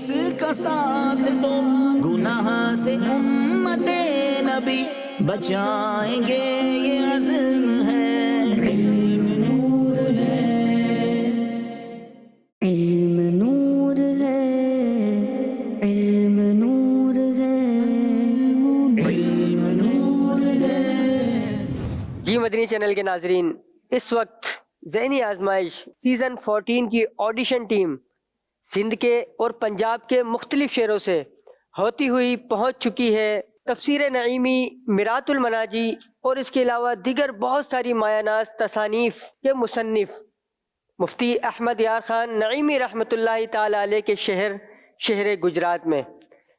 اس کا ساتھ دو، گناہ سے امت نبی بچائیں گے یہ عزم ہے۔ علم نور ہے، علم نور ہے، علم نور ہے، علم نور ہے۔ جی مدنی چینل کے ناظرین، اس وقت ذہنی آزمائش سیزن 14 کی آڈیشن ٹیم سندھ کے اور پنجاب کے مختلف شہروں سے ہوتی ہوئی پہنچ چکی ہے تفسیر نعیمی، میرات المناجی اور اس کے علاوہ دیگر بہت ساری مایہ ناز تصانیف کے مصنف مفتی احمد یار خان نعیمی رحمۃ اللہ تعالی علیہ کے شہر گجرات میں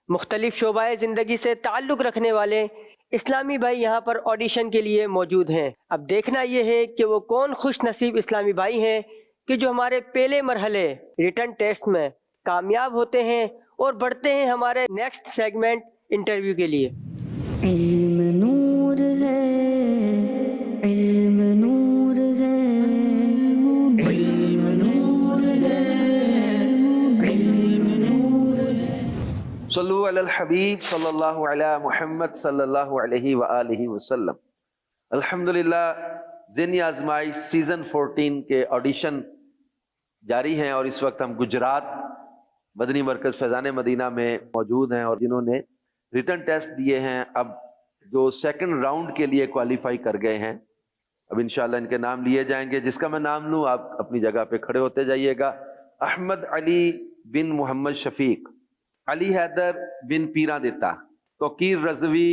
مختلف شعبہ زندگی سے تعلق رکھنے والے اسلامی بھائی یہاں پر آڈیشن کے لیے موجود ہیں۔ اب دیکھنا یہ ہے کہ وہ کون خوش نصیب اسلامی بھائی ہیں کہ جو ہمارے پہلے مرحلے ریٹن ٹیسٹ میں کامیاب ہوتے ہیں اور بڑھتے ہیں ہمارے نیکسٹ سیگمنٹ انٹرویو کے لیے۔ علم نور ہے، علم نور ہے، علم نور ہے، علم نور ہے۔ صلو علی الحبیب صلی اللہ علی محمد صلی اللہ علیہ وآلہ وسلم۔ الحمدللہ ذہنی آزمائش سیزن 14 کے آڈیشن جاری ہیں اور اس وقت ہم گجرات مدنی مرکز فیضان مدینہ میں موجود ہیں، اور جنہوں نے ریٹن ٹیسٹ دیے ہیں، اب جو سیکنڈ راؤنڈ کے لیے کوالیفائی کر گئے ہیں، اب انشاءاللہ ان کے نام لیے جائیں گے۔ جس کا میں نام لوں آپ اپنی جگہ پہ کھڑے ہوتے جائیے گا۔ احمد علی بن محمد شفیق، علی حیدر بن پیراں دیتا، توقیر رضوی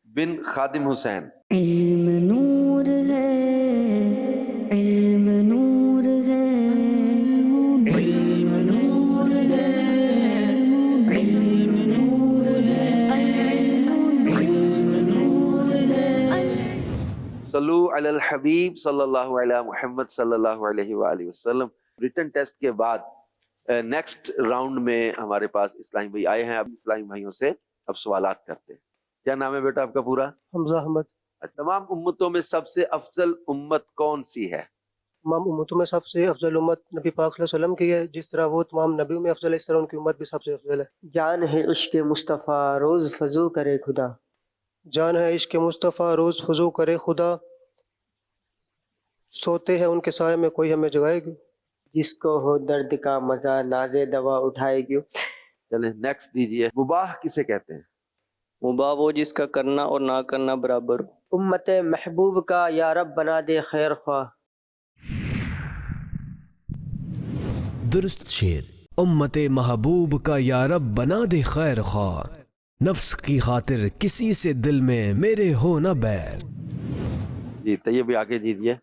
بن خادم حسین۔ علم نور ہے، علم نور ہے، علم نور ہے، علم نور ہے، علم نور ہے۔ صلو علی الحبیب صلی اللہ علیہ محمد صلی اللہ علیہ وآلہ وسلم۔ ریٹن ٹیسٹ کے بعد نیکسٹ راؤنڈ میں ہمارے پاس اسلامی بھائی آئے ہیں۔ اب اسلامی بھائیوں سے اب سوالات کرتے ہیں۔ کیا نام ہے بیٹا آپ کا پورا؟ حمزہ احمد۔ تمام امتوں میں سب سے افضل امت کون سی ہے؟ تمام امتوں میں سب سے افضل امت نبی پاک صلی اللہ علیہ وسلم کی ہے۔ جس طرح وہ تمام نبیوں میں افضل ہے، اس طرح ان کی امت بھی سب سے افضل ہے۔ جان ہے عشق مصطفیٰ روز فضو کرے خدا، جان ہے عشق مصطفیٰ روز فضو کرے خدا، سوتے ہیں ان کے سائے میں کوئی ہمیں جگائے گی۔ جس کو ہو درد کا مزہ ناز دوا اٹھائے گی۔ چلیں نیکسٹ دیجئے۔ مباح کسے کہتے ہیں؟ مباح وہ جس کا کرنا اور نہ کرنا برابر ہو۔ امت محبوب کا یا رب بنا دے خیر خواہ۔ درست شعر۔ امت محبوب کا یا رب بنا دے خیر خواہ، نفس کی خاطر کسی سے دل میں میرے ہو نہ بیر۔ جی طیب بھی آگے دیجئے۔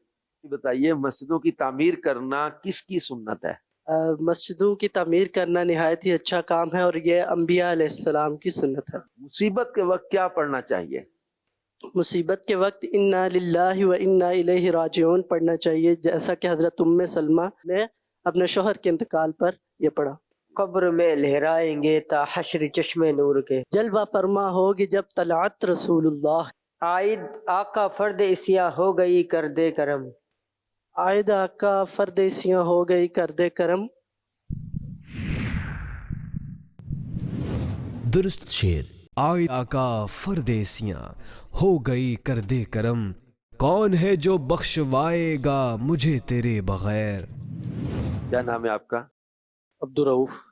بتائیے مسجدوں کی تعمیر کرنا کس کی سنت ہے؟ مسجدوں کی تعمیر کرنا نہایت ہی اچھا کام ہے اور یہ انبیاء علیہ السلام کی سنت ہے۔ مصیبت کے وقت کیا پڑھنا چاہیے؟ مصیبت کے وقت انا للہ و انا الیہ راجعون پڑھنا چاہیے، جیسا کہ حضرت ام سلمہ نے اپنے شوہر کے انتقال پر یہ پڑھا۔ قبر میں لہرائیں گے تا حشر چشم نور کے، جلوہ فرما ہوگی جب طلعت رسول اللہ، عائد آقا فرد اسیاں ہو گئی کر دے کرم۔ عائد آقا فردیسیاں ہو گئی کر دے کرم۔ درست شعر۔ آئے آقا فردیسیاں ہو گئی کر دے کرم، کون ہے جو بخشوائے گا مجھے تیرے بغیر۔ کیا نام ہے آپ کا؟ عبدالرؤف۔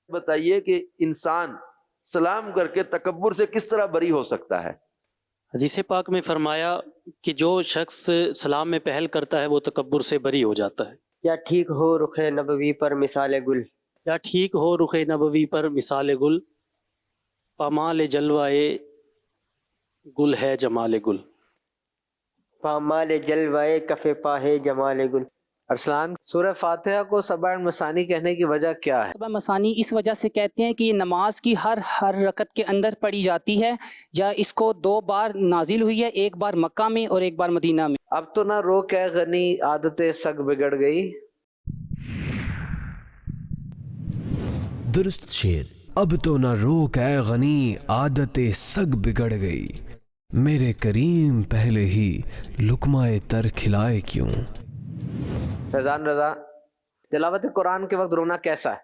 بتائیے کہ انسان سلام کر کے تکبر سے کس طرح بری ہو سکتا ہے؟ حدیث پاک میں فرمایا کہ جو شخص سلام میں پہل کرتا ہے وہ تکبر سے بری ہو جاتا ہے۔ کیا ٹھیک ہو رخ نبوی پر مثال گل، کیا ٹھیک ہو رخ نبوی پر مثال گل، پامال جلوائے گل ہے جمال گل۔ پامال جلوائے کف پاہے جمال گل۔ ارسلان، سورہ فاتحہ کو سبع مثانی کہنے کی وجہ کیا ہے؟ سبع مثانی اس وجہ سے کہتے ہیں کہ یہ نماز کی ہر رکعت کے اندر پڑھی جاتی ہے، یا اس کو 2 بار نازل ہوئی ہے، ایک بار مکہ میں اور ایک بار مدینہ میں۔ اب تو نہ رو کہ غنی عادت سگ بگڑ گئی۔ درست شعر۔ اب تو نہ روک اے غنی عادت سگ بگڑ گئی، میرے کریم پہلے ہی لقمہ تر کھلائے کیوں۔ فیضان رضا، تلاوت قرآن کے وقت رونا کیسا ہے؟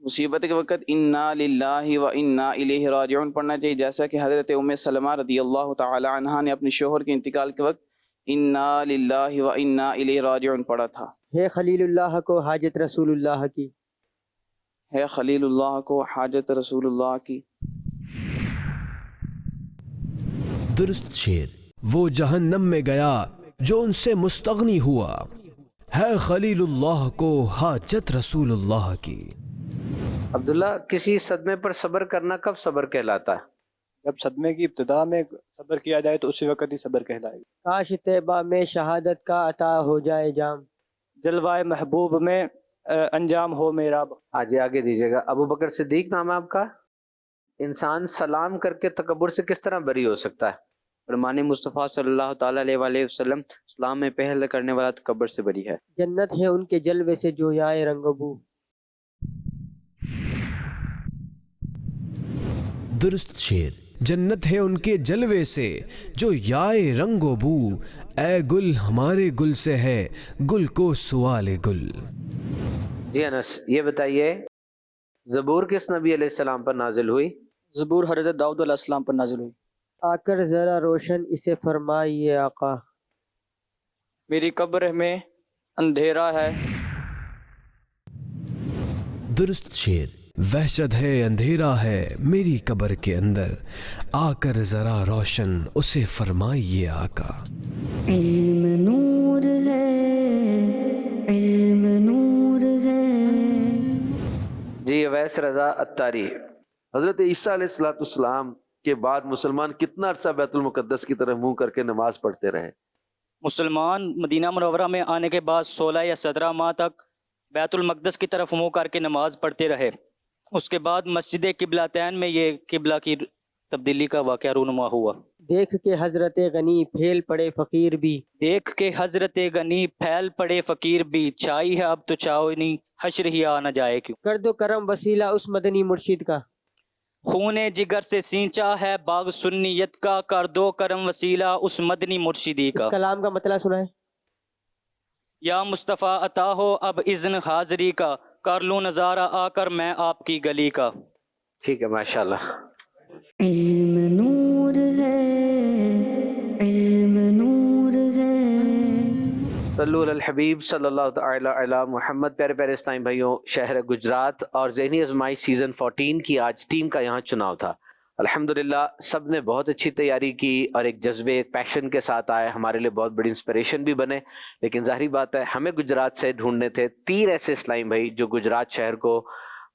مصیبت کے وقت انا للہ و انا الیہ راجعون پڑھنا چاہیے، جیسا کہ حضرت ام سلمہ رضی اللہ تعالی عنہا نے اپنے شوہر کے انتقال کے وقت انا للہ و انا الیہ راجعون پڑھا تھا۔ ہے خلیل اللہ کو حاجت رسول اللہ کی، ہے خلیل اللہ کو حاجت رسول اللہ کی۔ درست شعر، وہ جہنم میں گیا جو ان سے مستغنی ہوا، ہے خلیل اللہ کو حاجت رسول اللہ کی۔ عبداللہ، کسی صدمے پر صبر کرنا کب صبر کہلاتا ہے؟ جب صدمے کی ابتدا میں صبر کیا جائے تو اسی وقت ہی صبر کہلائے گا۔ کاش طیبہ میں شہادت کا عطا ہو جائے جام، جلوائے محبوب میں انجام ہو میرا۔ آگے دیجیے گا۔ ابو بکر صدیق نام ہے آپ کا۔ انسان سلام کر کے تکبر سے کس طرح بری ہو سکتا ہے؟ فرمان مصطفیٰ صلی اللہ تعالیٰ علیہ وسلم، اسلام میں پہل کرنے والا تکبر سے بری ہے۔ جنت ہے ان کے جلوے سے جو یائے رنگ و بو۔ درست شعر، جنت ہے ان کے جلوے سے جو یائے رنگ و بو، اے گل ہمارے گل سے ہے گل کو سوال گل۔ جی انس، یہ بتائیے زبور کس نبی علیہ السلام پر نازل ہوئی؟ زبور حضرت داؤد علیہ السلام پر نازل ہوئی۔ آ کر ذرا روشن اسے فرمائیے آقا، میری قبر میں اندھیرا ہے۔ درست شعر، وحشت ہے اندھیرا ہے میری قبر کے اندر، آ کر ذرا روشن اسے فرمائیے آقا۔ علم نور ہے، علم نور ہے۔ جی اویس رضا اتاری۔ حضرت عیسیٰ علیہ السلام کے بعد مسلمان کتنا عرصہ بیت المقدس کی طرف منہ کر کے نماز پڑھتے رہے؟ مسلمان مدینہ منورہ میں آنے کے بعد 16 یا 17 ماہ تک بیت المقدس کی طرف منہ کر کے نماز پڑھتے رہے۔ اس کے بعد مسجد قبلتین میں یہ قبلہ کی تبدیلی کا واقعہ رونما ہوا۔ دیکھ کے حضرت غنی پھیل پڑے فقیر بھی، دیکھ کے حضرت غنی پھیل پڑے فقیر بھی، چائی ہے اب تو چاؤ نہیں حشر ہی آ نہ جائے کیوں۔ کر دو کرم وسیلہ اس مدنی مرشد کا، خون جگر سے سینچا ہے باغ سنیت کا، کر دو کرم وسیلہ اس مدنی مرشدی کا۔ اس کلام کا مطلب سنائے۔ یا مصطفیٰ عطا ہو اب اذن حاضری کا، کر لوں نظارہ آ کر میں آپ کی گلی کا۔ ٹھیک ہے، ماشاءاللہ۔ علم نور ہے، علم نور ہے۔ صلو علی الحبیب صلی اللہ تعالی علی محمد۔ پیارے پیارے اسلامی بھائیوں، شہر گجرات اور ذہنی آزمائش سیزن 14 کی آج ٹیم کا یہاں چناؤ تھا۔ الحمدللہ سب نے بہت اچھی تیاری کی اور ایک جذبے، ایک پیشن کے ساتھ آئے، ہمارے لیے بہت بڑی انسپریشن بھی بنے۔ لیکن ظاہری بات ہے ہمیں گجرات سے ڈھونڈنے تھے 3 ایسے اسلامی بھائی جو گجرات شہر کو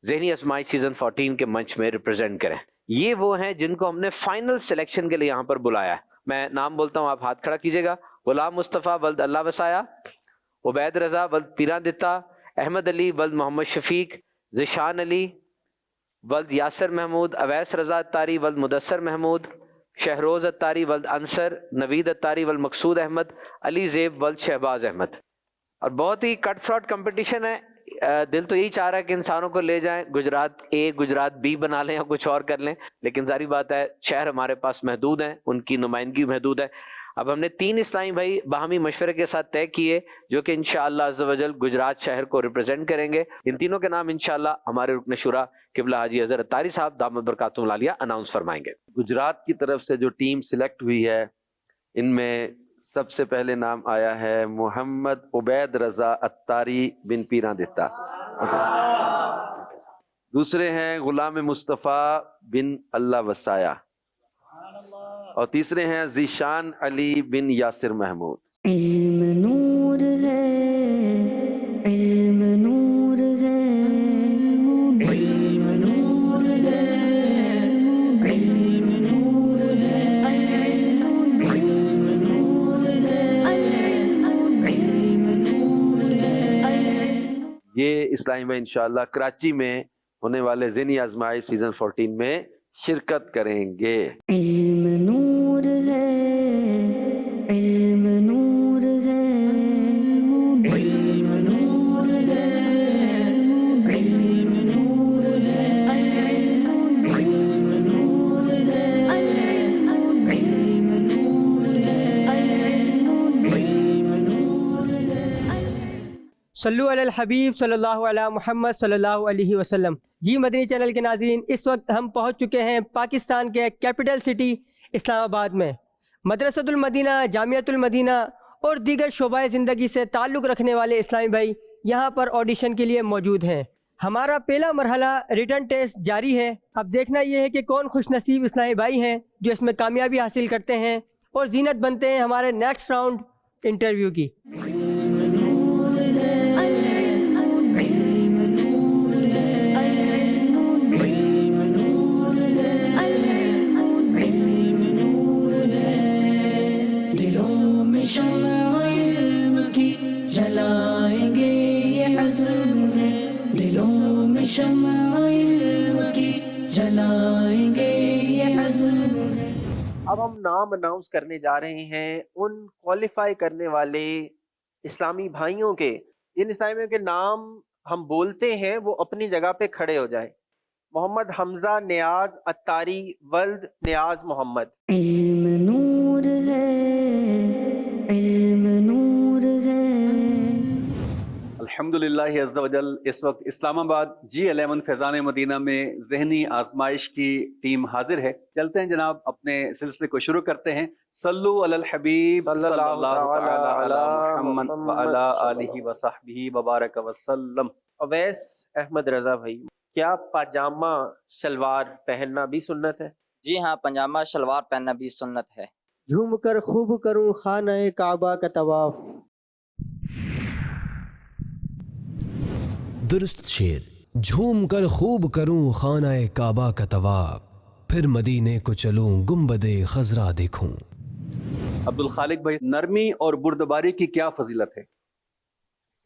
ذہنی آزمائش سیزن 14 کے منچ میں ریپرزینٹ کریں۔ یہ وہ ہیں جن کو ہم نے فائنل سلیکشن کے لیے یہاں پر بلایا ہے۔ میں نام بولتا ہوں، آپ ہاتھ کھڑا کیجیے گا۔ غلام مصطفیٰ ولد اللہ وسایا، عبید رضا ولد پیران دتا، احمد علی ولد محمد شفیق، ذیشان علی ولد یاسر محمود، اویس رضا اتاری ولد مدثر محمود، شہروز اتاری ولد انصر، نوید اتاری ولد مقصود احمد، علی زیب ولد شہباز احمد۔ اور بہت ہی کٹ تھروٹ کمپٹیشن ہے۔ دل تو یہی چاہ رہا ہے کہ انسانوں کو لے جائیں، گجرات اے گجرات بی بنا لیں یا کچھ اور کر لیں، لیکن ظاہری بات ہے شہر ہمارے پاس محدود ہیں، ان کی نمائندگی محدود ہے۔ اب ہم نے 3 اسلامی بھائی باہمی مشورے کے ساتھ طے کیے جو کہ انشاءاللہ عز و جل گجرات شہر کو ریپرزینٹ کریں گے۔ ان تینوں کے نام انشاءاللہ ہمارے رکن شورا قبلہ حاجی اظہر اتاری صاحب دامت برکاتہم العالیہ اناؤنس فرمائیں گے۔ گجرات کی طرف سے جو ٹیم سلیکٹ ہوئی ہے، ان میں سب سے پہلے نام آیا ہے محمد عبید رضا اتاری بن پیران دتا، دوسرے ہیں غلام مصطفیٰ بن اللہ وسایا، اور تیسرے ہیں ذیشان علی بن یاسر محمود۔ علم نور ہے، علم نور ہے، علم نور ہے، علم نور ہے، علم نور ہے۔ یہ اسلامی بھائی انشاءاللہ کراچی میں ہونے والے ذہنی آزمائش سیزن 14 میں شرکت کریں گے۔ علم نور ہے، علم نور ہے، علم نور ہے، علم نور ہے، علم نور ہے، علم نور ہے۔ صلو علی الحبیب صلی اللہ علی محمد صلی اللہ علیہ وسلم۔ جی مدنی چینل کے ناظرین، اس وقت ہم پہنچ چکے ہیں پاکستان کے کیپٹل سٹی اسلام آباد میں۔ مدرسۃ المدینہ، جامعۃ المدینہ اور دیگر شعبۂ زندگی سے تعلق رکھنے والے اسلامی بھائی یہاں پر آڈیشن کے لیے موجود ہیں۔ ہمارا پہلا مرحلہ ریٹن ٹیسٹ جاری ہے۔ اب دیکھنا یہ ہے کہ کون خوش نصیب اسلامی بھائی ہیں جو اس میں کامیابی حاصل کرتے ہیں اور زینت بنتے ہیں ہمارے نیکسٹ راؤنڈ انٹرویو کی۔ دلوں میں شمع علم کی جلائیں گے یہ عزم ہے، دلوں میں شمع علم کی جلائیں گے یہ عزم ہے۔ اب ہم نام اناؤنس کرنے جا رہے ہیں ان کوالیفائی کرنے والے اسلامی بھائیوں کے، جن اسلامی بھائیوں کے نام ہم بولتے ہیں وہ اپنی جگہ پہ کھڑے ہو جائیں۔ محمد حمزہ نیاز اتاری ولد نیاز محمد۔ علم نور ہے، علم نور ہے۔ الحمدللہ عز و جل اس وقت اسلام آباد G11 فیضان مدینہ میں ذہنی آزمائش کی ٹیم حاضر ہے۔ چلتے ہیں جناب، اپنے سلسلے کو شروع کرتے ہیں۔ صلو علی الحبیب صلی اللہ تعالی علی محمد وعلی آلہ وصحبہ وبارک وسلم۔ اویس احمد رضا بھائی، کیا پاجامہ شلوار پہننا بھی سنت ہے؟ جی ہاں، پاجامہ شلوار پہننا بھی سنت ہے۔ جھوم کر خوب کروں خانہ کعبہ کا طواف۔ درست شعر۔ جھوم کر خوب کروں خانہ کعبہ کا طواف، پھر مدینے کو چلوں گنبد خضرا دیکھوں۔ عبدالخالق بھائی، نرمی اور بردباری کی کیا فضیلت ہے؟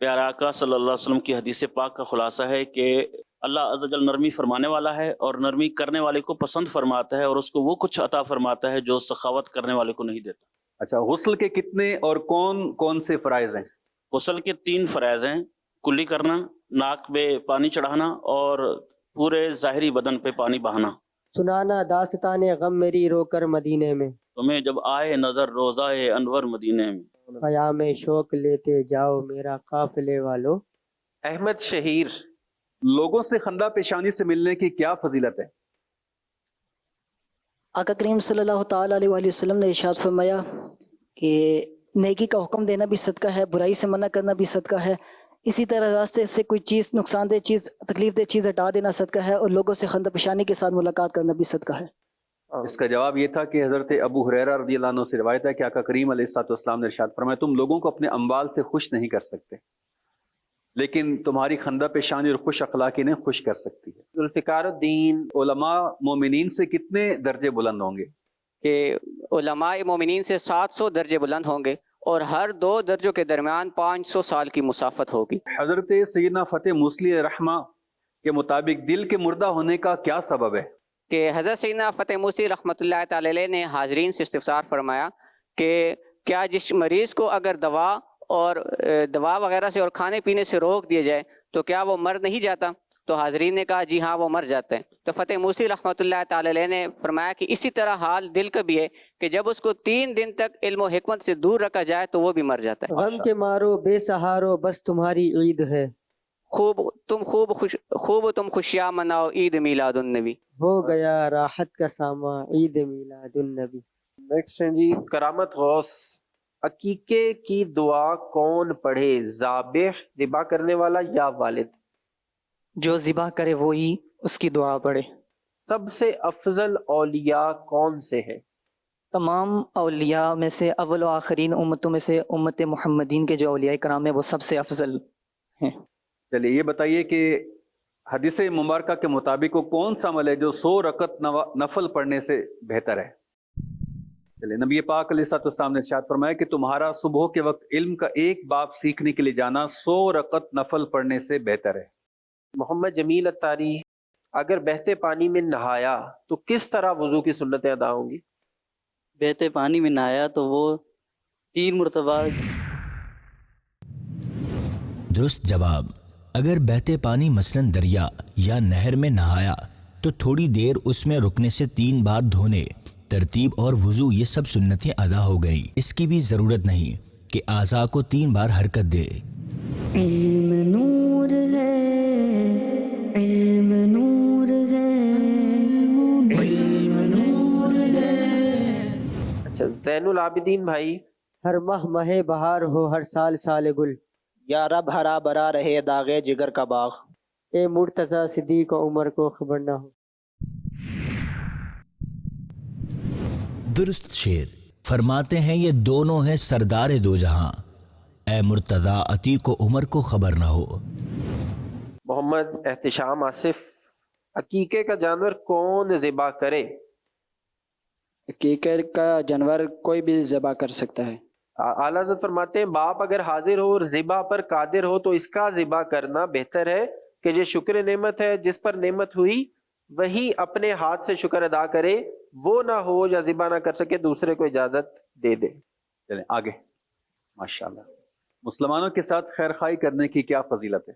پیارا آقا صلی اللہ علیہ وسلم کی حدیث پاک کا خلاصہ ہے کہ اللہ عز و جل نرمی فرمانے والا ہے اور نرمی کرنے والے کو پسند فرماتا ہے اور اس کو وہ کچھ عطا فرماتا ہے جو سخاوت کرنے والے کو نہیں دیتا۔ اچھا، غسل کے کتنے اور کون کون سے فرائض ہیں؟ غسل کے 3 فرائض ہیں: کلی کرنا، ناک پہ پانی چڑھانا اور پورے ظاہری بدن پہ پانی بہانا۔ سنانا داستان غم میری رو کر مدینے میں، تمہیں جب آئے نظر روضہ انور مدینے میں۔ قیام شوق لیتے جاؤ میرا قافلے والو۔ احمد شہیر، لوگوں سے خندہ پیشانی سے ملنے کی کیا فضیلت ہے؟ آقا کریم صلی اللہ تعالیٰ علیہ وآلہ وسلم نے ارشاد فرمایا کہ نیکی کا حکم دینا بھی صدقہ ہے، برائی سے منع کرنا بھی صدقہ ہے، اسی طرح راستے سے کوئی چیز، نقصان دہ چیز، تکلیف دہ چیز ہٹا دینا صدقہ ہے، اور لوگوں سے خندہ پیشانی کے ساتھ ملاقات کرنا بھی صدقہ ہے۔ اس کا جواب یہ تھا کہ حضرت ابو ہریرہ رضی اللہ عنہ سے روایت ہے کہ آقا کریم علیہ الصلوۃ والسلام نے ارشاد فرمایا، تم لوگوں کو اپنے اموال سے خوش نہیں کر سکتے، لیکن تمہاری خندہ پیشانی اور خوش اخلاقی نے خوش کر سکتی ہے۔ ذوالفقار الدین، علماء مومنین سے کتنے درجے بلند ہوں گے؟ کہ علماء مومنین سے 700 درجے بلند ہوں گے اور ہر 2 درجوں کے درمیان 500 سال کی مسافت ہوگی۔ حضرت سیدنا فتح موصلی رحمہ کے مطابق دل کے مردہ ہونے کا کیا سبب ہے؟ کہ حضرت سیدنا فتح موصلی رحمۃ اللہ تعالی علیہ نے حاضرین سے استفسار فرمایا کہ کیا جس مریض کو اگر دوا وغیرہ سے اور کھانے پینے سے روک دیا جائے تو کیا وہ مر نہیں جاتا؟ تو حاضرین نے کہا جی ہاں وہ مر جاتے ہیں۔ تو فتح موصلی رحمۃ اللہ تعالی علیہ نے فرمایا کہ اسی طرح حال دل کا بھی ہے کہ جب اس کو 3 دن تک علم و حکمت سے دور رکھا جائے تو وہ بھی مر جاتا ہے۔ غم کے مارو بے سہارو بس تمہاری عید ہے، تم خوشیاں مناؤ عید میلاد النبی۔ ہو گیا راحت کا ساما عید میلاد النبی۔ نیکسٹ ہیں جی کرامت غوث، عقیقے کی دعا کون پڑھے، ذابح ذبح کرنے والا یا والد؟ جو ذبح کرے وہی اس کی دعا پڑھے۔ سب سے افضل اولیاء کون سے ہیں؟ تمام اولیاء میں سے اول و آخرین امتوں میں سے امت محمدین کے جو اولیاء کرام ہیں وہ سب سے افضل ہیں۔ چلیے یہ بتائیے کہ حدیث مبارکہ کے مطابق وہ کون سا عمل ہے جو 100 رکعت نفل پڑھنے سے بہتر ہے؟ چلیے نبی پاک علیہ الصلوۃ والسلام نے ارشاد فرمایا کہ تمہارا صبح کے وقت علم کا ایک باب سیکھنے کے لیے جانا 100 رکعت نفل پڑھنے سے بہتر ہے۔ محمد جمیل اتاری، اگر بہتے پانی میں نہایا تو کس طرح وضو کی سنتیں ادا ہوں گی؟ بہتے پانی میں نہایا تو وہ 3 مرتبہ۔ درست جواب۔ اگر بہتے پانی مثلاً دریا یا نہر میں نہایا تو تھوڑی دیر اس میں رکنے سے 3 بار دھونے، ترتیب اور وضو یہ سب سنتیں ادا ہو گئی۔ اس کی بھی ضرورت نہیں کہ اعضاء کو 3 بار حرکت دے۔ علم نور ہے، علم نور زین العابدین بھائی. ہر ماہ مہ بہار ہو، ہر سال سال گل. یا رب ہرا بھرا رہے داغے جگر کا باغ. اے مرتضی صدیق و عمر کو خبر نہ ہو. درست شعر فرماتے ہیں یہ دونوں ہیں سردار دو جہاں، اے مرتضی عتیق و عمر کو خبر نہ ہو. محمد احتشام آصف، عقیقے کا جانور کون ذبح کرے؟ عقیقے کا جانور کوئی بھی ذبح کر سکتا ہے. اعلیٰ حضرت فرماتے ہیں باپ اگر حاضر ہو اور ذبح پر قادر ہو تو اس کا ذبح کرنا بہتر ہے کہ یہ شکر نعمت ہے جس پر نعمت ہوئی وہی اپنے ہاتھ سے شکر ادا کرے، وہ نہ ہو یا ذبح نہ کر سکے دوسرے کو اجازت دے دے. چلیں آگے. ماشاءاللہ. مسلمانوں کے ساتھ خیر خواہی کرنے کی کیا فضیلت ہے؟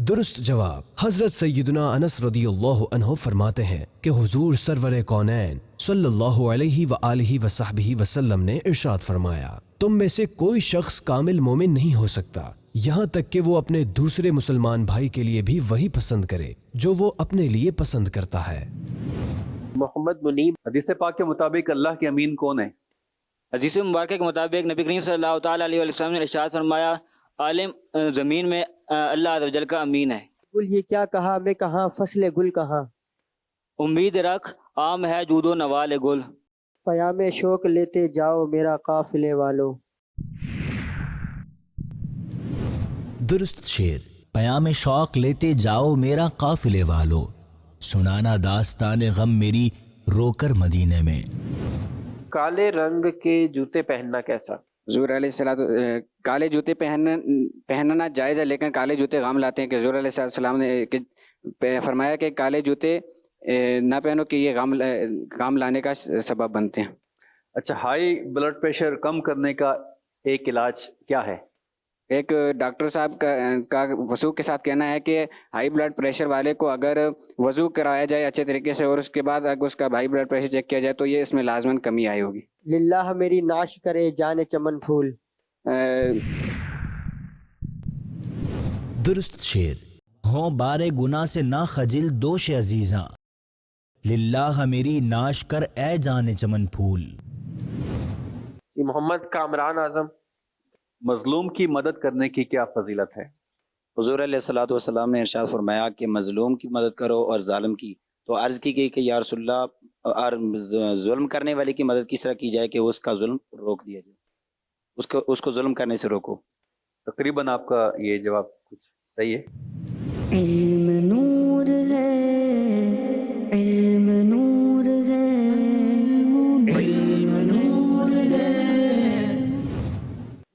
درست جواب. حضرت سیدنا انس رضی اللہ عنہ فرماتے ہیں کہ حضور سرور کونین صلی اللہ علیہ وآلہ وصحبہ وسلم نے ارشاد فرمایا، تم میں سے کوئی شخص کامل مومن نہیں ہو سکتا یہاں تک کہ وہ اپنے دوسرے مسلمان بھائی کے لیے بھی وہی پسند کرے جو وہ اپنے لیے پسند کرتا ہے. محمد منیب، حدیث پاک کے مطابق اللہ کے امین کون ہے؟ حدیث مبارکہ کے مطابق نبی کریم صلی اللہ تعالیٰ علیہ وسلم نے ارشاد فرمایا، عالم زمین میں اللہ عز و جل کا امین ہے. گل یہ کیا کہا، میں کہاں، فصل گل کہاں. امید رکھ عام ہے جود و نوال گل. پیام شوق لیتے جاؤ میرا قافلے والو. درست شعر پیام شوق لیتے جاؤ میرا قافلے والو، سنانا داستان غم میری رو کر مدینے میں. کالے رنگ کے جوتے پہننا کیسا؟ حضور علیہ السلام کالے جوتے پہننا جائز ہے، لیکن کالے جوتے غم لاتے ہیں کہ حضور علیہ السلام نے فرمایا کہ کالے جوتے نہ پہنو کہ یہ غم لانے کا سبب بنتے ہیں. اچھا، ہائی بلڈ پریشر کم کرنے کا ایک علاج کیا ہے؟ ایک ڈاکٹر صاحب کا وضو کے ساتھ کہنا ہے کہ ہائی بلڈ پریشر والے کو اگر وضو کرایا جائے اچھے طریقے سے اور اس کے بعد اگر اس کا ہائی بلڈ پریشر چیک کیا جائے تو یہ اس میں لازماً کمی آئی ہوگی. للہ میری ناش کرے جان چمن پھول. درست شعر ہوں بارے گناہ سے نہ خجل دوش عزیزاں، للہ میری ناش کر اے جان چمن پھول. محمد کامران اعظم، مظلوم کی مدد کرنے کی کیا فضیلت ہے؟ حضور علیہ الصلوۃ والسلام نے ارشاد فرمایا کہ مظلوم کی مدد کرو اور ظالم کی. تو عرض کی گئی کہ یا رسول اللہ، اور ظلم کرنے والے کی مدد کس طرح کی جائے کہ اس کا ظلم روک دیا جائے، اس کو ظلم کرنے سے روکو. تقریباً آپ کا یہ جواب کچھ صحیح ہے. علم نور ہے، علم نور ہے، علم نور ہے.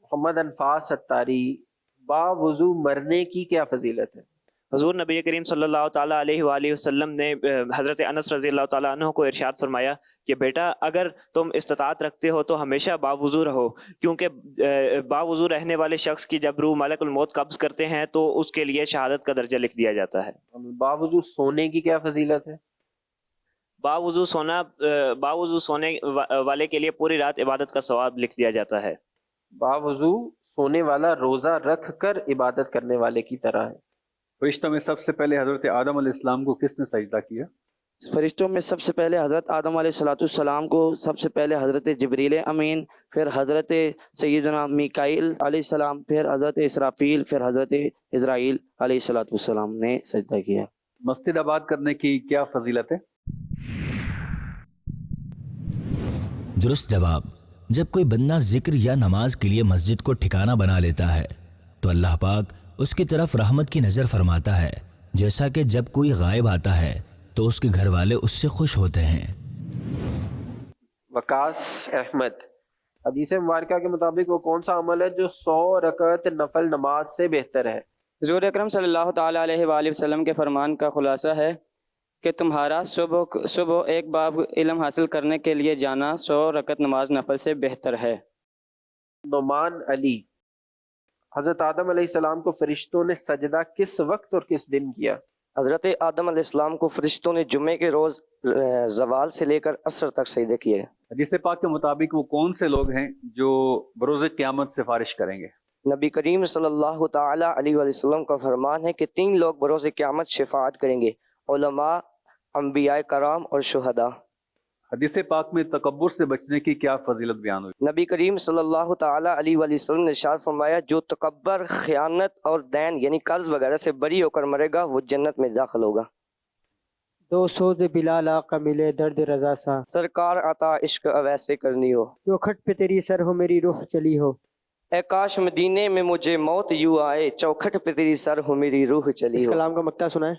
محمد انفاس ستاری، باوضو مرنے کی کیا فضیلت ہے؟ حضور نبی کریم صلی اللہ تعالیٰ علیہ وآلہ وسلم نے حضرت انس رضی اللہ تعالیٰ عنہ کو ارشاد فرمایا کہ بیٹا اگر تم استطاعت رکھتے ہو تو ہمیشہ باوضو رہو، کیونکہ باوضو رہنے والے شخص کی جب روح ملک الموت قبض کرتے ہیں تو اس کے لیے شہادت کا درجہ لکھ دیا جاتا ہے. باوضو سونے کی کیا فضیلت ہے؟ باوضو سونے والے کے لیے پوری رات عبادت کا ثواب لکھ دیا جاتا ہے. باوضو سونے والا روزہ رکھ کر عبادت کرنے والے کی طرح ہے. فرشتوں میں سب سے پہلے حضرت آدم علیہ السلام کو کس نے سجدہ کیا؟ فرشتوں میں سب سے پہلے حضرت آدم علیہ السلام کو، سب سے پہلے حضرت جبریل امین، پھر حضرت سیدنا میکائیل علیہ السلام، پھر حضرت اسرافیل، پھر حضرت اسرائیل علیہ السلام نے سجدہ کیا. مسجد آباد کرنے کی کیا فضیلت ہے؟ درست جواب. جب کوئی بندہ ذکر یا نماز کے لیے مسجد کو ٹھکانہ بنا لیتا ہے تو اللہ پاک اس کی طرف رحمت کی نظر فرماتا ہے، جیسا کہ جب کوئی غائب آتا ہے تو اس کے گھر والے اس سے خوش ہوتے ہیں. وقاص احمد، حدیث مبارکہ کے مطابق وہ کون سا عمل ہے جو 100 رکعت نفل نماز سے بہتر ہے؟ حضور اکرم صلی اللہ تعالیٰ علیہ وآلہ وسلم کے فرمان کا خلاصہ ہے کہ تمہارا صبح ایک باب علم حاصل کرنے کے لیے جانا 100 رکعت نماز نفل سے بہتر ہے. نعمان علی، حضرت آدم علیہ السلام کو فرشتوں نے سجدہ کس وقت اور کس دن کیا؟ حضرت آدم علیہ السلام کو فرشتوں نے جمعے کے روز زوال سے لے کر عصر تک سجدے کیے. حدیث پاک کے مطابق وہ کون سے لوگ ہیں جو بروز قیامت سفارش کریں گے؟ نبی کریم صلی اللہ تعالیٰ علیہ وسلم کا فرمان ہے کہ 3 لوگ بروز قیامت شفاعت کریں گے: علماء، انبیاء کرام اور شہداء۔ حدیث پاک میں تکبر سے بچنے کی کیا فضیلت بیان ہوئی؟ نبی کریم صلی اللہ تعالی علیہ وآلہ وسلم نے ارشاد فرمایا جو تکبر، خیانت اور دین یعنی قرض وغیرہ سے بری ہو کر مرے گا وہ جنت میں داخل ہوگا۔ دو سوز بلال آقا ملے درد رضا سا، سرکار عطا عشق اویسے کرنی ہو، چوکھٹ پہ تیری سر ہو میری روح چلی ہو، اے کاش مدینے میں مجھے موت یوں آئے، چوکھٹ پہ تیری سر ہو میری روح چلی اس ہو۔ کلام کا مقطع سنائیں۔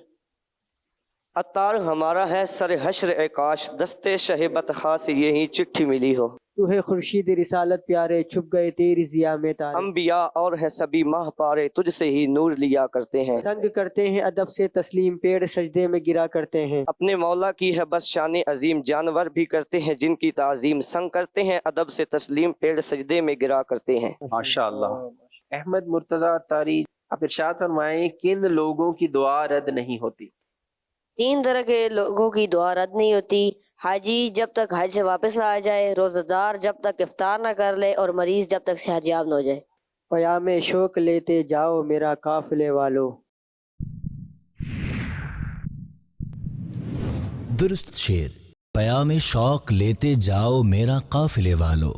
عطار ہمارا ہے سر حشر اے کاش، دستے شہبت خاص یہی چٹھی ملی ہو۔ تو ہے خورشید رسالت پیارے، چھپ گئے تیری ضیا میں تارے، انبیاء اور ہیں سبھی ماہ پارے، تجھ سے ہی نور لیا کرتے ہیں۔ سنگ کرتے ہیں ادب سے تسلیم، پیڑ سجدے میں گرا کرتے ہیں، اپنے مولا کی ہے بس شان عظیم، جانور بھی کرتے ہیں جن کی تعظیم، سنگ کرتے ہیں ادب سے تسلیم، پیڑ سجدے میں گرا کرتے ہیں۔ ماشاءاللہ۔ احمد مرتضی اتاری، آپ ارشاد فرمائیں کن لوگوں کی دعا رد نہیں ہوتی؟ 3 طرح کے لوگوں کی دعا رد نہیں ہوتی: حاجی جب تک حج سے واپس نہ آ جائے، روزہ دار جب تک افطار نہ کر لے، اور مریض جب تک صحتیاب نہ ہو جائے۔ پیام شوق لیتے جاؤ میرا قافلے والو۔ درست شعر، پیام شوق لیتے جاؤ میرا قافلے والو،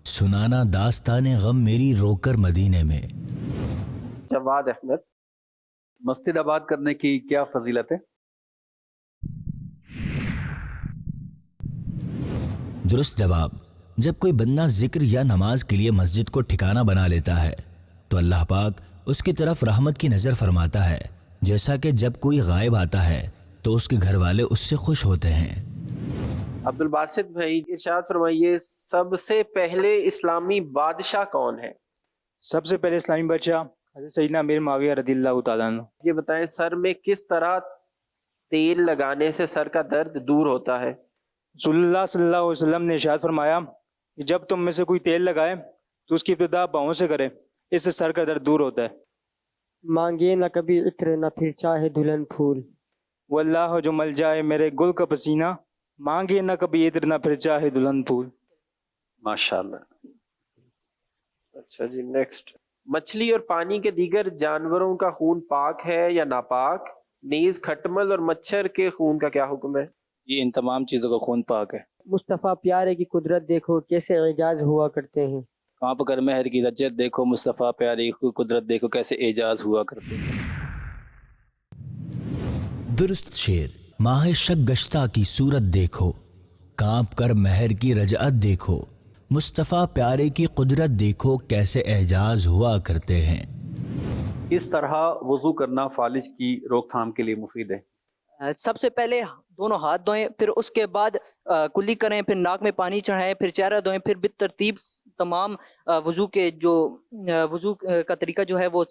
سنانا داستان غم میری رو کر مدینے میں۔ جواد احمد، مسجد آباد کرنے کی کیا فضیلت ہے؟ درست جواب، جب کوئی بندہ ذکر یا نماز کے لیے مسجد کو ٹھکانہ بنا لیتا ہے تو اللہ پاک اس کی طرف رحمت کی نظر فرماتا ہے، جیسا کہ جب کوئی غائب آتا ہے تو اس کے گھر والے اس سے خوش ہوتے ہیں۔ عبد الباسط بھائی ارشاد فرمائیے سب سے پہلے اسلامی بادشاہ کون ہے؟ سب سے پہلے اسلامی بادشاہ حضرت سیدنا امیر معاویہ رضی اللہ تعالیٰ عنہ۔ یہ بتائیں سر میں کس طرح تیل لگانے سے سر کا درد دور ہوتا ہے؟ رسول اللہ صلی اللہ علیہ وسلم نے ارشاد فرمایا کہ جب تم میں سے کوئی تیل لگائے تو اس کی ابتدا پاؤں سے کرے، اس سے سر کا درد دور ہوتا ہے۔ مانگے نہ کبھی عطر نہ پھر چاہے دلہن پھول، واللہ جو مل جائے میرے گل کا پسینہ، مانگے نہ کبھی عطر نہ پھر چاہے دلہن پھول۔ ماشاءاللہ۔ اچھا جی، نیکسٹ۔ مچھلی اور پانی کے دیگر جانوروں کا خون پاک ہے یا ناپاک؟ نیز کھٹمل اور مچھر کے خون کا کیا حکم ہے؟ یہ ان تمام چیزوں کا خون پاک ہے۔ مصطفیٰ پیارے کی قدرت دیکھو کیسے اعجاز ہوا کرتے ہیں، کانپ کر مہر کی رجت دیکھو، مصطفیٰ پیارے کی قدرت دیکھو کیسے اعجاز ہوا کرتے ہیں۔ درست شعر، ماہ شک گشتہ کی صورت دیکھو، کانپ کر مہر کی رجعت دیکھو، مصطفیٰ پیارے کی قدرت دیکھو کیسے اعجاز ہوا کرتے ہیں۔ اس طرح وضو کرنا فالج کی روک تھام کے لیے مفید ہے؟ سب سے پہلے دونوں ہاتھ دھوئیں، پھر اس کے بعد کلی کریں، پھر ناک میں پانی چڑھائیں، پھر چہرہ دھوئیں، پھر بالترتیب تمام وضو کے جو وضو کا طریقہ جو ہے وہ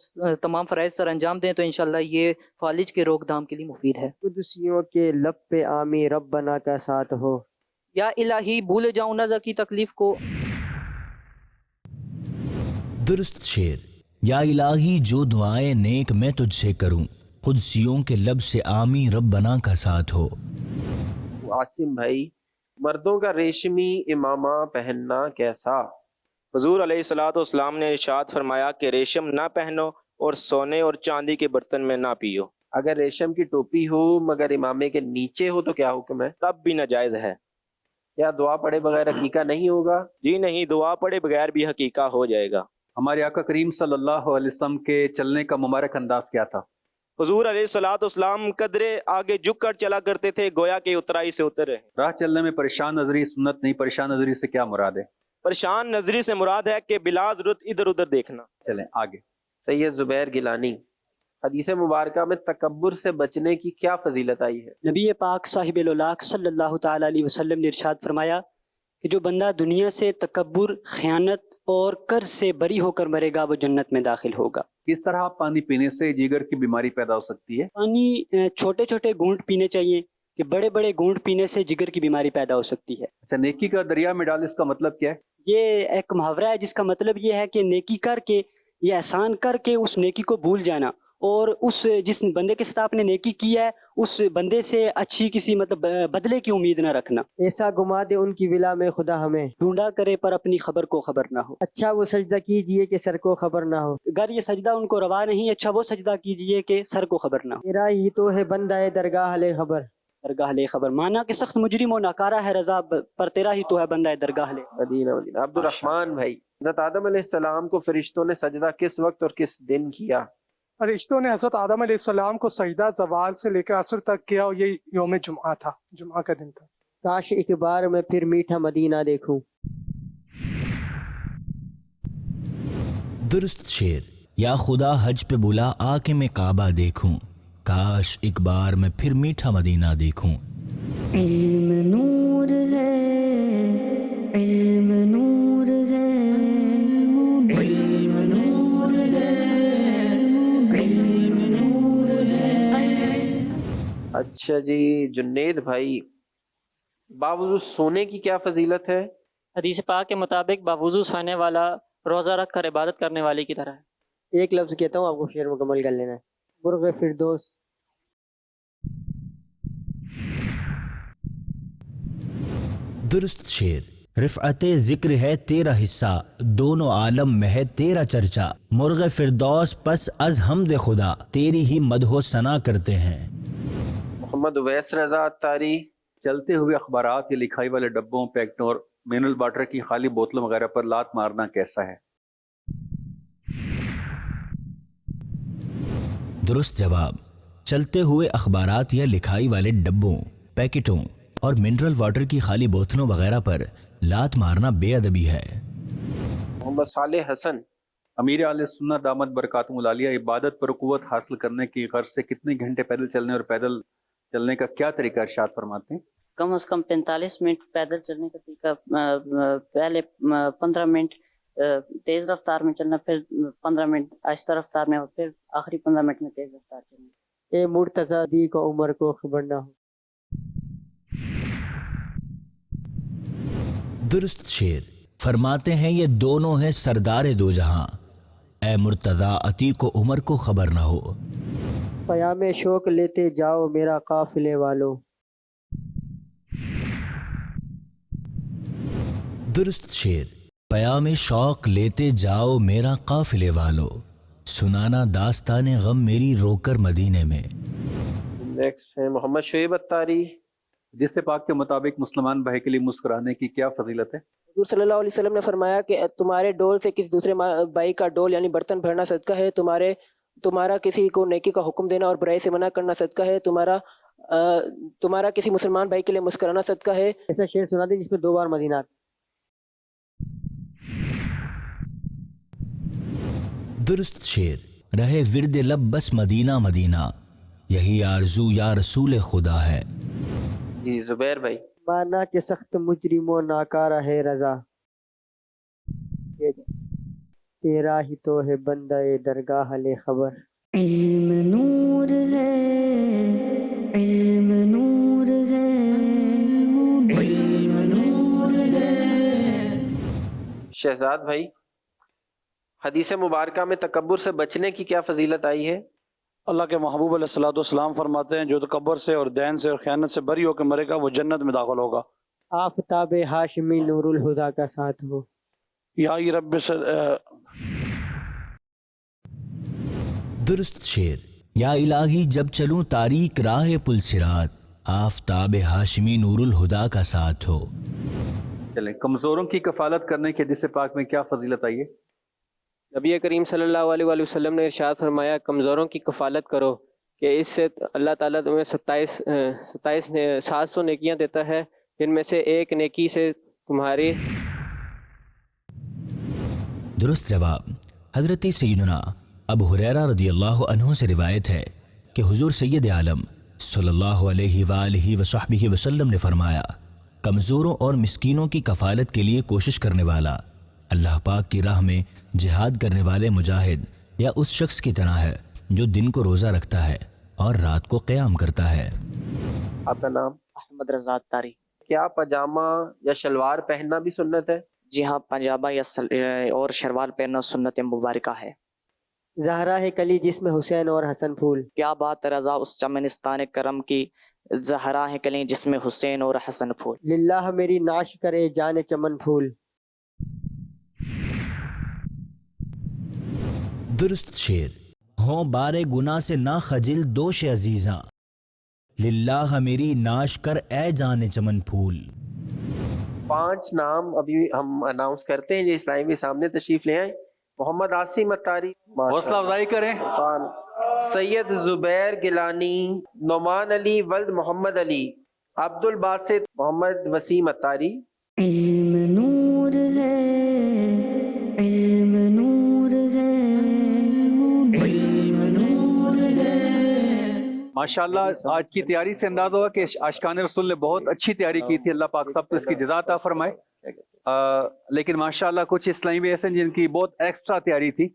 تمام فرائض سر انجام دیں تو انشاءاللہ یہ فالج کے روک تھام کے لیے مفید ہے۔ قدسیوں کے لب پہ آمی ربنا کا ساتھ ہو، یا الہی بھول جاؤں نہ کی تکلیف کو۔ درست شعر، یا الہی جو دعائیں نیک میں تجھ سے کروں، قدسیوں کے لب سے آمی ربنا کا ساتھ ہو۔ عاصم بھائی، مردوں کا ریشمی امامہ پہننا کیسا؟ حضور علیہ الصلوۃ والسلام نے ارشاد فرمایا کہ ریشم نہ پہنو اور سونے اور چاندی کے برتن میں نہ پیو۔ اگر ریشم کی ٹوپی ہو مگر امامے کے نیچے ہو تو کیا حکم ہے؟ تب بھی ناجائز ہے۔ کیا دعا پڑھے بغیر حقیقہ نہیں ہوگا؟ جی نہیں، دعا پڑھے بغیر بھی حقیقہ ہو جائے گا۔ ہمارے آقا کریم صلی اللہ علیہ وسلم کے چلنے کا مبارک انداز کیا تھا؟ حضور علیہ الصلوۃ والسلام قدرے آگے جھک کر چلا کرتے تھے، گویا کہ اترائی سے اتر رہے۔ راہ چلنے میں پریشان نظری سنت نہیں، پریشان نظری سے کیا مراد ہے؟ پریشان نظری سے مراد ہے کہ بلا ضرورت ادھر ادھر دیکھنا۔ چلیں آگے۔ سید زبیر گیلانی، حدیث مبارکہ میں تکبر سے بچنے کی کیا فضیلت آئی ہے؟ نبی پاک صاحب الاولاق صلی اللہ تعالی علیہ وسلم نے ارشاد فرمایا کہ جو بندہ دنیا سے تکبر، خیانت اور قرض سے بری ہو کر مرے گا وہ جنت میں داخل ہوگا۔ کس طرح پانی پینے سے جگر کی بیماری پیدا ہو سکتی ہے؟ پانی چھوٹے چھوٹے گھونٹ پینے چاہیے کہ بڑے بڑے گھونٹ پینے سے جگر کی بیماری پیدا ہو سکتی ہے۔ اچھا، نیکی کا دریا میں ڈال، اس کا مطلب کیا ہے؟ یہ ایک محاورہ ہے جس کا مطلب یہ ہے کہ نیکی کر کے یا احسان کر کے اس نیکی کو بھول جانا، اور اس جس بندے کے ساتھ آپ نے نیکی کی ہے اس بندے سے اچھی کسی مطلب بدلے کی امید نہ رکھنا۔ ایسا گما دے ان کی ولا میں خدا ہمیں، ڈھونڈا کرے پر اپنی خبر کو خبر نہ ہو۔ اچھا وہ سجدہ کیجئے کہ سر کو خبر نہ ہو، اگر یہ سجدہ ان کو روا نہیں، اچھا وہ سجدہ کیجئے کہ سر کو خبر نہ ہو۔ تیرا ہی تو ہے بندہ درگاہ لے خبر، درگاہ لے خبر، مانا کہ سخت مجرم و ناکارہ ہے رضا، پر تیرا ہی تو ہے بندہ درگاہ لے۔ مدینہ مدینہ۔ عبد الرحمن بھائی، حضرت آدم علیہ السلام کو فرشتوں نے سجدہ کس وقت اور کس دن کیا؟ فرشتوں نے حضرت آدم علیہ السلام کو سجدہ زوال سے لے کر عصر تک کیا، اور یہ یوم جمعہ تھا، جمعہ کا دن تھا۔ کاش ایک بار میں پھر میٹھا مدینہ دیکھوں۔ درست شعر، یا خدا حج پہ بلا آ کے میں کعبہ دیکھوں، کاش ایک بار میں پھر میٹھا مدینہ دیکھوں۔ علم نور ہے، علم نور ہے، علم نور ہے، علم نور ہے۔ اچھا جی جنید بھائی، باوضو سونے کی کیا فضیلت ہے؟ حدیث پاک کے مطابق باوضو سونے والا روزہ رکھ کر عبادت کرنے والے کی طرح ہے۔ ایک لفظ کہتا ہوں، آپ کو شعر مکمل کر لینا ہے۔ مرغ فردوس۔ درست شعر، رفعت ذکر ہے تیرا حصہ، دونوں عالم میں ہے تیرا چرچا، مرغ فردوس پس از حمد خدا، تیری ہی مدح و ثنا کرتے ہیں۔ محمد اویس رضا اتاری، چلتے ہوئے اخبارات یا لکھائی والے ڈبوں، پیکٹوں اور منرل واٹر کی خالی بوتلوں وغیرہ پر لات مارنا کیسا ہے؟ درست جواب، چلتے ہوئے اخبارات یا لکھائی والے ڈبوں، پیکٹوں اور منرل واٹر کی خالی بوتلوں وغیرہ پر لات مارنا بے ادبی ہے۔ محمد صالح حسن، امیر اہل سنت دامت برکاتہم العالیہ عبادت پر قوت حاصل کرنے کی غرض سے کتنے گھنٹے پیدل چلنے اور پیدل چلنے کا کیا طریقہ ارشاد فرماتے ہیں؟ کم از کم 45 منٹ پیدل چلنے کا طریقہ، پہلے 15 منٹ تیز رفتار میں چلنا، پھر 15 منٹ آہستہ رفتار میں، اور پھر آخری 15 منٹ میں تیز رفتار چلنا۔ اے مرتضی دی کو عمر کو خبر نہ ہو۔ درست شعر، فرماتے ہیں یہ دونوں ہیں سردار دو جہاں، اے مرتضی عتیق و عمر کو خبر نہ ہو۔ پیام شوق لیتے جاؤ میرا قافلے والو۔ درست شعر، پیام شوق لیتے جاؤ میرا قافلے والو، سنانا داستان غم میری رو کر مدینے میں۔ نیکسٹ ہے محمد شعیب اتاری، جس سے پاک کے مطابق مسلمان بھائی کے لیے مسکرانے کی کیا فضیلت ہے؟ حضور صلی اللہ علیہ وسلم نے فرمایا کہ تمہارے ڈول سے کسی دوسرے بھائی کا ڈول یعنی برتن بھرنا صدقہ ہے، تمہارا کسی کو نیکی کا حکم دینا اور برائی سے منع کرنا صدقہ ہے، تمہارا کسی مسلمان بھائی کے لیے مسکرانا صدقہ ہے۔ ایسا شعر سنا دیں جس میں 2 بار مدینہ آتا۔ درست شعر، رہے ورد لب بس مدینہ مدینہ، یہی آرزو یا رسول خدا ہے۔ جی زبیر بھائی، مانا کہ سخت مجرم و ناکارہ ہے رضا، تیرا ہی تو ہے بندہ درگاہ لے خبر۔ علم نور ہے، علم نور ہے، علم نور ہے۔ شہزاد بھائی، حدیث مبارکہ میں تکبر سے بچنے کی کیا فضیلت آئی ہے؟ اللہ کے محبوب علیہ الصلوۃ والسلام فرماتے ہیں جو تکبر سے اور دین سے اور خیانت سے بری ہو کے مرے گا وہ جنت میں داخل ہوگا۔ آفتاب ہاشمی نور الہدا کا ساتھ ہو۔ یا رب درست شعر، یا الہی جب چلوں تاریک راہ پل صراط، آفتاب ہاشمی نور الہدا کا ساتھ ہو۔ چلیں، کمزوروں کی کفالت کرنے کی حدیث پاک میں کیا فضیلت آئی ہے؟ نبی کریم صلی اللہ علیہ وآلہ وسلم نے ارشاد فرمایا کمزوروں کی کفالت کرو کہ اس سے اللہ تعالیٰ تمہیں 700 نیکیاں دیتا ہے، جن میں سے ایک نیکی سے تمہاری۔ درست جواب، حضرت سیدنا ابو ہریرہ رضی اللہ عنہ سے روایت ہے کہ حضور سید عالم صلی اللہ علیہ وآلہ وصحبہ وسلم نے فرمایا، کمزوروں اور مسکینوں کی کفالت کے لیے کوشش کرنے والا اللہ پاک کی راہ میں جہاد کرنے والے مجاہد یا اس شخص کی طرح ہے جو دن کو روزہ رکھتا ہے اور رات کو قیام کرتا ہے۔ آپ کا نام؟ احمد رضا اتاری۔ کیا پاجامہ یا شلوار پہننا بھی سنت ہے؟ جی ہاں، پاجامہ یا اور شلوار پہننا سنت مبارکہ ہے۔ زہرا ہے کلی جس میں حسین اور حسن پھول۔ کیا بات رضا اس چمنستان کرم کی، زہرا ہے کلی جس میں حسین اور حسن پھول۔ للہ میری ناش کرے جان چمن پھول۔ درست شعر، ہوں بارے گناہ سے نہ خجل دوش عزیزاں، للہ میری ناش کر اے جان چمن پھول. 5 نام ابھی ہم اناؤنس کرتے ہیں، یہ اسلامی بھی سامنے تشریف لے آئیں. محمد عاصم اتاری، حوصلہ افزائی کریں. سید زبیر گیلانی، نعمان علی ولد محمد علی، عبد الباسط محمد وسیم اتاری. علم نور ہے، علم نور ہے، علم نور ہے. ماشاءاللہ آج کی تیاری سے اندازہ ہوا کہ عاشقان رسول نے بہت اچھی تیاری کی تھی. اللہ پاک سب کو اس کی جزا عطا فرمائے. لیکن ماشاءاللہ کچھ اسلامی بھی ایسے ہیں جن کی بہت ایکسٹرا تیاری تھی،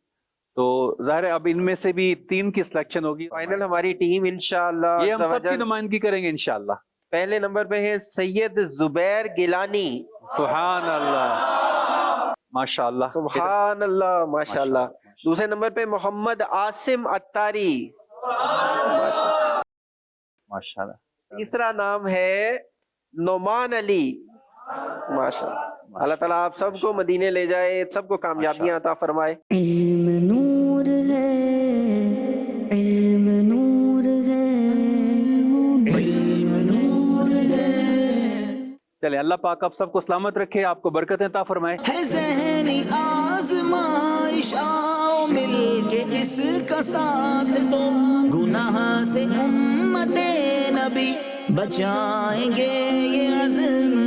تو ظاہر ہے اب ان میں سے بھی 3 کی سلیکشن ہوگی. فائنل ہماری ٹیم انشاءاللہ یہ ہم سب کی نمائندگی کریں گے انشاءاللہ. پہلے نمبر پہ ہے سید زبیر گیلانی. سبحان اللہ، ماشاءاللہ، سبحان اللہ، ماشاءاللہ. دوسرے نمبر پہ محمد عاصم اتاری. ماشاءاللہ. تیسرا نام ہے نعمان علی. ماشاءاللہ. اللہ تعالیٰ آپ سب کو مدینے لے جائے، سب کو کامیابیاں عطا فرمائے. علم نور ہے، علم نور ہے، علم نور ہے. چلے اللہ پاک آپ سب کو سلامت رکھے، آپ کو برکتیں عطا فرمائے. ہے ذہنی آزمائش، آؤ مل کے اس کا ساتھ دو، گناہ سے امت نبی بچائیں گے یہ عزم